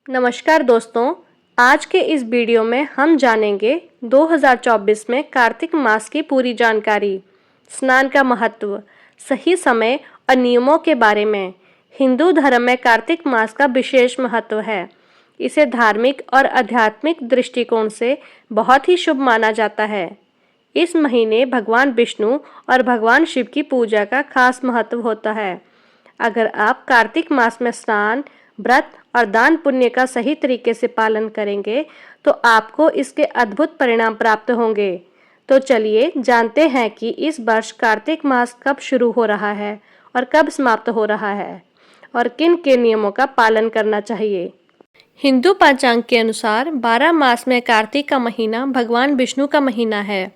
नमस्कार दोस्तों, आज के इस वीडियो में हम जानेंगे 2024 में कार्तिक मास की पूरी जानकारी, स्नान का महत्व, सही समय और नियमों के बारे में। हिंदू धर्म में कार्तिक मास का विशेष महत्व है। इसे धार्मिक और आध्यात्मिक दृष्टिकोण से बहुत ही शुभ माना जाता है। इस महीने भगवान विष्णु और भगवान शिव की पूजा का खास महत्व होता है। अगर आप कार्तिक मास में स्नान, व्रत और दान पुण्य का सही तरीके से पालन करेंगे तो आपको इसके अद्भुत परिणाम प्राप्त होंगे। तो चलिए जानते हैं कि इस वर्ष कार्तिक मास कब शुरू हो रहा है और कब समाप्त हो रहा है और किन के नियमों का पालन करना चाहिए। हिंदू पंचांग के अनुसार 12 मास में कार्तिक का महीना भगवान विष्णु का महीना है।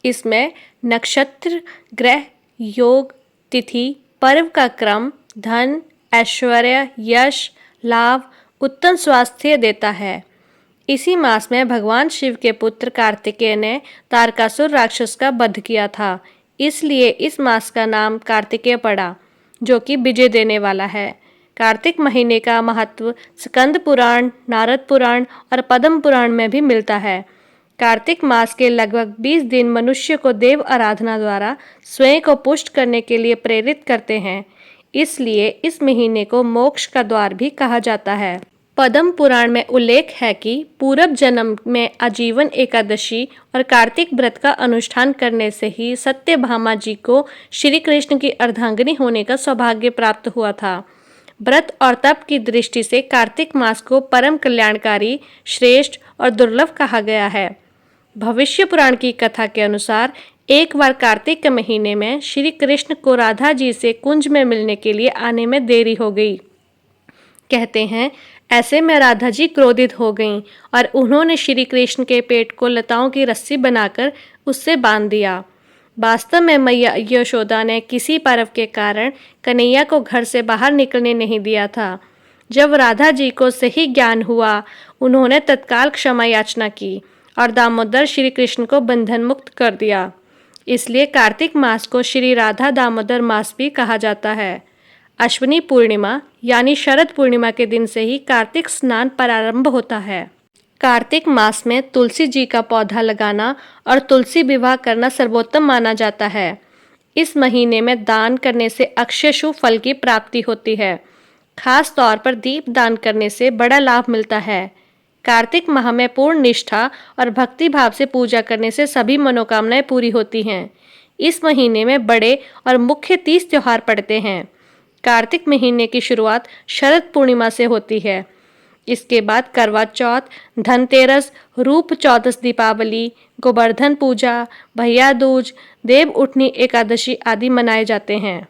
इसमें नक्षत्र, ग्रह, योग, तिथि, पर्व का क्रम धन, ऐश्वर्य, यश, लाभ, उत्तम स्वास्थ्य देता है। इसी मास में भगवान शिव के पुत्र कार्तिकेय ने तारकासुर राक्षस का वध किया था। इसलिए इस मास का नाम कार्तिकेय पड़ा, जो कि विजय देने वाला है। कार्तिक महीने का महत्व स्कंद पुराण, नारद पुराण और पद्म पुराण में भी मिलता है। कार्तिक मास के लगभग 20 दिन मनुष्य को देव आराधना द्वारा स्वयं को पुष्ट करने के लिए प्रेरित करते हैं। इसलिए इस महीने को मोक्ष का द्वार भी कहा जाता है। पद्म पुराण में उल्लेख है कि पूर्व जन्म में आजीवन एकादशी और कार्तिक व्रत का अनुष्ठान करने से ही सत्यभामा जी को श्री कृष्ण की अर्धांगिनी होने का सौभाग्य प्राप्त हुआ था। व्रत और तप की दृष्टि से कार्तिक मास को परम कल्याणकारी, श्रेष्ठ और दुर्लभ कहा गया है। भविष्य पुराण की कथा के अनुसार एक बार कार्तिक के महीने में श्री कृष्ण को राधा जी से कुंज में मिलने के लिए आने में देरी हो गई। कहते हैं ऐसे में राधा जी क्रोधित हो गईं और उन्होंने श्री कृष्ण के पेट को लताओं की रस्सी बनाकर उससे बांध दिया। वास्तव में मैया यशोदा ने किसी पर्व के कारण कन्हैया को घर से बाहर निकलने नहीं दिया था। जब राधा जी को सही ज्ञान हुआ, उन्होंने तत्काल क्षमा याचना की और दामोदर श्री कृष्ण को बंधन मुक्त कर दिया। इसलिए कार्तिक मास को श्री राधा दामोदर मास भी कहा जाता है। अश्विनी पूर्णिमा यानी शरद पूर्णिमा के दिन से ही कार्तिक स्नान प्रारंभ होता है। कार्तिक मास में तुलसी जी का पौधा लगाना और तुलसी विवाह करना सर्वोत्तम माना जाता है। इस महीने में दान करने से अक्षय शुभ फल की प्राप्ति होती है। खास तौर पर दीप दान करने से बड़ा लाभ मिलता है। कार्तिक माह में पूर्ण निष्ठा और भक्ति भाव से पूजा करने से सभी मनोकामनाएं पूरी होती हैं। इस महीने में बड़े और मुख्य 30 त्योहार पड़ते हैं। कार्तिक महीने की शुरुआत शरद पूर्णिमा से होती है। इसके बाद करवा चौथ, धनतेरस, रूप चौदस, दीपावली, गोवर्धन पूजा, भैया दूज, देव उठनी एकादशी आदि मनाए जाते हैं।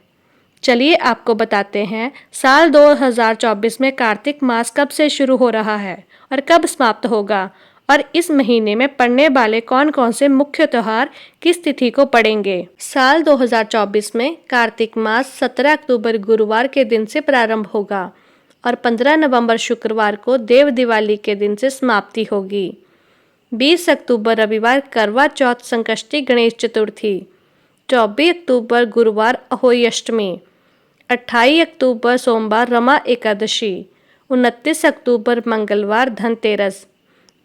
चलिए आपको बताते हैं साल 2024 में कार्तिक मास कब से शुरू हो रहा है और कब समाप्त होगा और इस महीने में पड़ने वाले कौन कौन से मुख्य त्योहार किस तिथि को पड़ेंगे। साल 2024 में कार्तिक मास 17 अक्टूबर गुरुवार के दिन से प्रारंभ होगा और 15 नवंबर शुक्रवार को देव दिवाली के दिन से समाप्ति होगी। 20 अक्टूबर रविवार करवा चौथ संकष्टी गणेश चतुर्थी, 24 अक्टूबर गुरुवार अहोई अष्टमी, 28 अक्टूबर सोमवार रमा एकादशी, 29 अक्टूबर मंगलवार धनतेरस,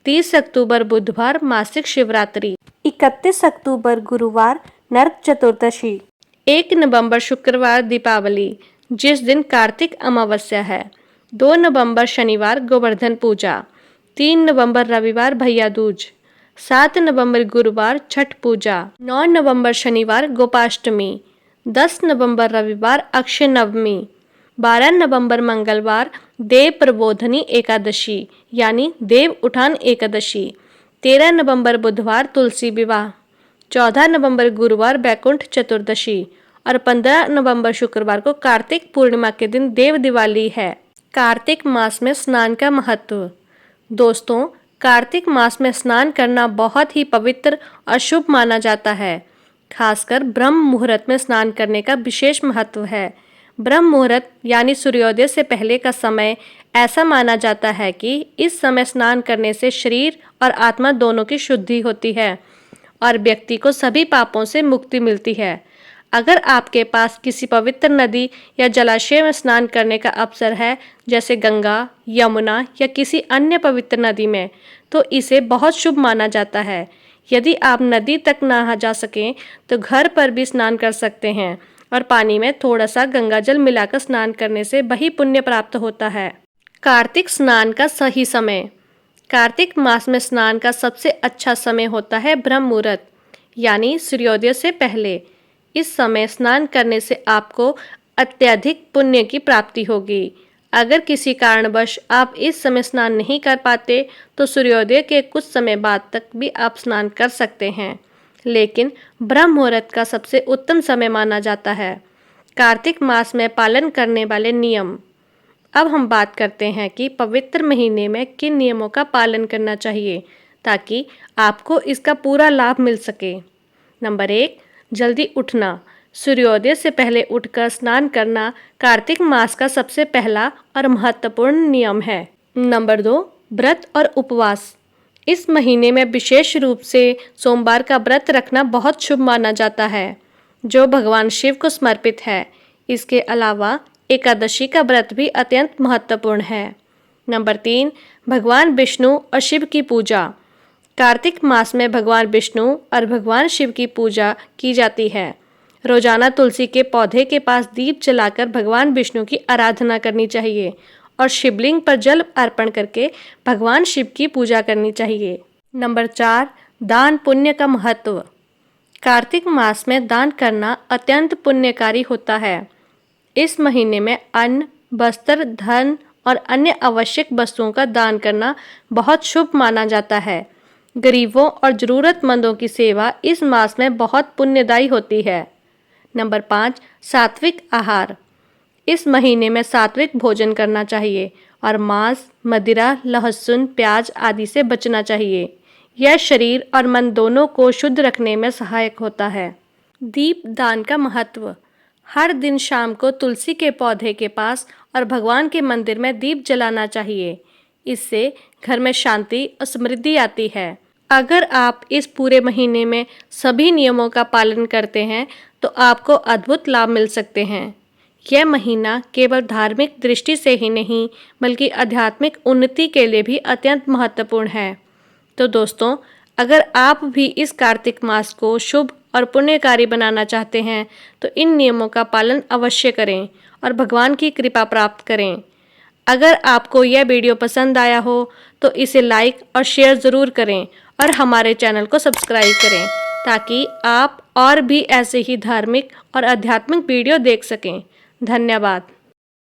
30 अक्टूबर बुधवार मासिक शिवरात्रि, 31 अक्टूबर गुरुवार नरक चतुर्दशी, 1 नवंबर शुक्रवार दीपावली जिस दिन कार्तिक अमावस्या है, 2 नवंबर शनिवार गोवर्धन पूजा, 3 नवंबर रविवार भैया दूज, 7 नवंबर गुरुवार छठ पूजा, 9 नवंबर शनिवार गोपाष्टमी, 10 नवंबर रविवार अक्षय नवमी, 12 नवंबर मंगलवार देव प्रबोधनी एकादशी यानी देव उठान एकादशी, 13 नवंबर बुधवार तुलसी विवाह, 14 नवंबर गुरुवार बैकुंठ चतुर्दशी और 15 नवंबर शुक्रवार को कार्तिक पूर्णिमा के दिन देव दिवाली है। कार्तिक मास में स्नान का महत्व। दोस्तों, कार्तिक मास में स्नान करना बहुत ही पवित्र और शुभ माना जाता है। खासकर ब्रह्म मुहूर्त में स्नान करने का विशेष महत्व है। ब्रह्म मुहूर्त यानी सूर्योदय से पहले का समय ऐसा माना जाता है कि इस समय स्नान करने से शरीर और आत्मा दोनों की शुद्धि होती है और व्यक्ति को सभी पापों से मुक्ति मिलती है। अगर आपके पास किसी पवित्र नदी या जलाशय में स्नान करने का अवसर है, जैसे गंगा, यमुना या किसी अन्य पवित्र नदी में, तो इसे बहुत शुभ माना जाता है। यदि आप नदी तक ना जा सकें तो घर पर भी स्नान कर सकते हैं और पानी में थोड़ा सा गंगा जल मिलाकर स्नान करने से वही पुण्य प्राप्त होता है। कार्तिक स्नान का सही समय। कार्तिक मास में स्नान का सबसे अच्छा समय होता है ब्रह्म मुहूर्त, यानी सूर्योदय से पहले। इस समय स्नान करने से आपको अत्यधिक पुण्य की प्राप्ति होगी। अगर किसी कारणवश आप इस समय स्नान नहीं कर पाते तो सूर्योदय के कुछ समय बाद तक भी आप स्नान कर सकते हैं, लेकिन ब्रह्म मुहूर्त का सबसे उत्तम समय माना जाता है। कार्तिक मास में पालन करने वाले नियम। अब हम बात करते हैं कि पवित्र महीने में किन नियमों का पालन करना चाहिए ताकि आपको इसका पूरा लाभ मिल सके। नंबर 1, जल्दी उठना। सूर्योदय से पहले उठकर स्नान करना कार्तिक मास का सबसे पहला और महत्वपूर्ण नियम है। नंबर 2, व्रत और उपवास। इस महीने में विशेष रूप से सोमवार का व्रत रखना बहुत शुभ माना जाता है, जो भगवान शिव को समर्पित है। इसके अलावा एकादशी का व्रत भी अत्यंत महत्वपूर्ण है। नंबर 3, भगवान विष्णु और शिव की पूजा। कार्तिक मास में भगवान विष्णु और भगवान शिव की पूजा की जाती है। रोजाना तुलसी के पौधे के पास दीप जलाकर भगवान विष्णु की आराधना करनी चाहिए और शिवलिंग पर जल अर्पण करके भगवान शिव की पूजा करनी चाहिए। नंबर 4, दान पुण्य का महत्व। कार्तिक मास में दान करना अत्यंत पुण्यकारी होता है। इस महीने में अन्न, वस्त्र, धन और अन्य आवश्यक वस्तुओं का दान करना बहुत शुभ माना जाता है। गरीबों और ज़रूरतमंदों की सेवा इस मास में बहुत पुण्यदायी होती है। नंबर 5, सात्विक आहार। इस महीने में सात्विक भोजन करना चाहिए और मांस, मदिरा, लहसुन, प्याज आदि से बचना चाहिए। यह शरीर और मन दोनों को शुद्ध रखने में सहायक होता है। दीप दान का महत्व। हर दिन शाम को तुलसी के पौधे के पास और भगवान के मंदिर में दीप जलाना चाहिए। इससे घर में शांति और समृद्धि आती है। अगर आप इस पूरे महीने में सभी नियमों का पालन करते हैं तो आपको अद्भुत लाभ मिल सकते हैं। यह महीना केवल धार्मिक दृष्टि से ही नहीं बल्कि आध्यात्मिक उन्नति के लिए भी अत्यंत महत्वपूर्ण है। तो दोस्तों, अगर आप भी इस कार्तिक मास को शुभ और पुण्यकारी बनाना चाहते हैं तो इन नियमों का पालन अवश्य करें और भगवान की कृपा प्राप्त करें। अगर आपको यह वीडियो पसंद आया हो तो इसे लाइक और शेयर ज़रूर करें और हमारे चैनल को सब्सक्राइब करें ताकि आप और भी ऐसे ही धार्मिक और आध्यात्मिक वीडियो देख सकें। धन्यवाद।